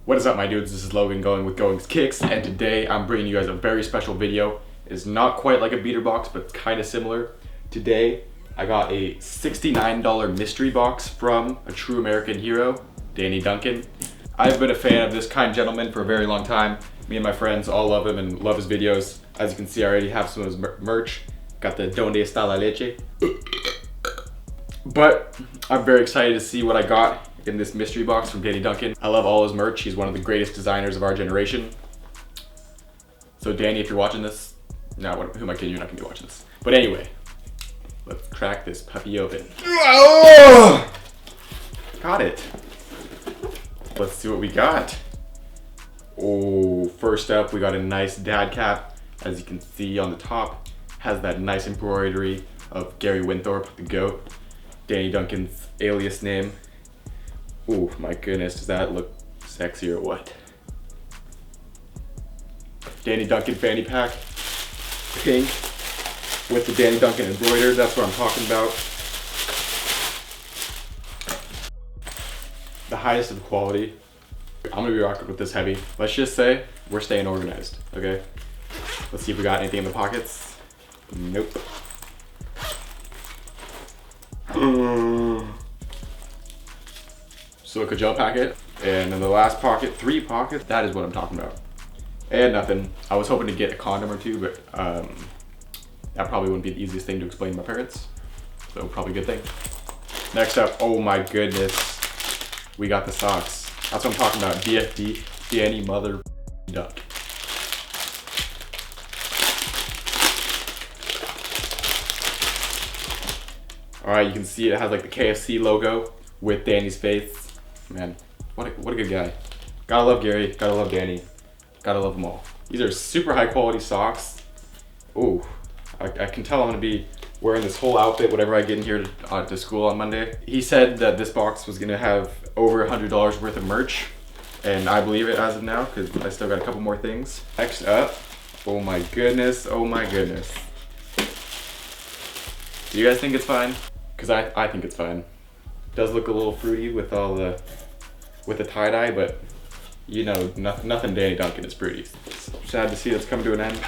What is up, my dudes? This is Logan going with Going's Kicks, and today I'm bringing you guys a very special video. It's not quite like a beater box, but kind of similar. Today, I got a $69 mystery box from a true American hero, Danny Duncan. I've been a fan of this kind gentleman for a very long time. Me and my friends all love him and love his videos. As you can see, I already have some of his merch. Got the Donde está la leche? But I'm very excited to see what I got in this mystery box from Danny Duncan. I love all his merch. He's one of the greatest designers of our generation. So Danny, if you're watching this, no, who am I kidding? You're not gonna be watching this. But anyway, let's crack this puppy open. Got it. Let's see what we got. Oh, first up, we got a nice dad cap. As you can see on the top, has that nice embroidery of Gary Winthorpe, the GOAT. Danny Duncan's alias name. Oh my goodness, does that look sexy or what? Danny Duncan fanny pack, pink, with the Danny Duncan embroidered, that's what I'm talking about. The highest of quality. I'm gonna be rocking with this heavy. Let's just say we're staying organized, okay? Let's see if we got anything in the pockets. Nope. Silica gel packet, and in the last pocket, 3 pockets. That is what I'm talking about. And nothing. I was hoping to get a condom or 2, but that probably wouldn't be the easiest thing to explain to my parents. So probably a good thing. Next up, oh my goodness, we got the socks. That's what I'm talking about. DFD, Danny Mother Duck. All right, you can see it has like the KFC logo with Danny's face. Man, what a good guy. Gotta love Gary, gotta love Danny, gotta love them all. These are super high quality socks. Ooh, I can tell I'm gonna be wearing this whole outfit whenever I get in here to school on Monday. He said that this box was gonna have over $100 worth of merch, and I believe it as of now, because I still got a couple more things. Next up, oh my goodness, oh my goodness. Do you guys think it's fine? Because I think it's fine. Does look a little fruity with all the tie-dye, but you know, nothing Danny Duncan is fruity. Sad to see it's come to an end.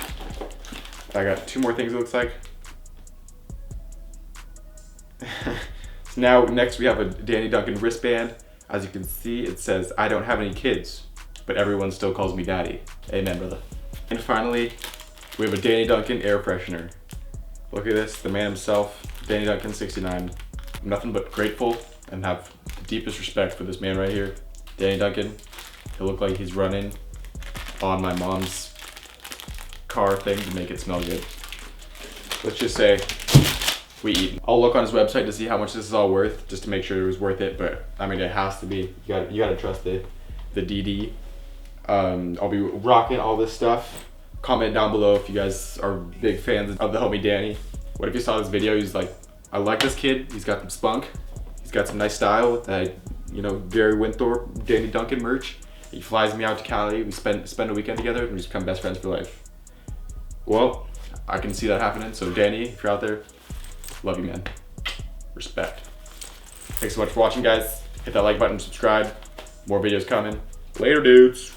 I got 2 more things it looks like. So now next we have a Danny Duncan wristband. As you can see, it says, "I don't have any kids, but everyone still calls me daddy." Amen, brother. And finally, we have a Danny Duncan air freshener. Look at this, the man himself, Danny Duncan 69. I'm nothing but grateful and have the deepest respect for this man right here. Danny Duncan, he'll look like he's running on my mom's car thing to make it smell good. Let's just say we eat. I'll look on his website to see how much this is all worth, just to make sure it was worth it, but I mean, it has to be. You gotta trust the DD. I'll be rocking all this stuff. Comment down below if you guys are big fans of the homie Danny. What if you saw this video, he's like, I like this kid, he's got some spunk, he's got some nice style with that, you know, Gary Winthorpe, Danny Duncan merch. He flies me out to Cali, we spend a weekend together, and we just become best friends for life. Well, I can see that happening, so Danny, if you're out there, love you, man. Respect. Thanks so much for watching, guys. Hit that like button, subscribe. More videos coming. Later, dudes.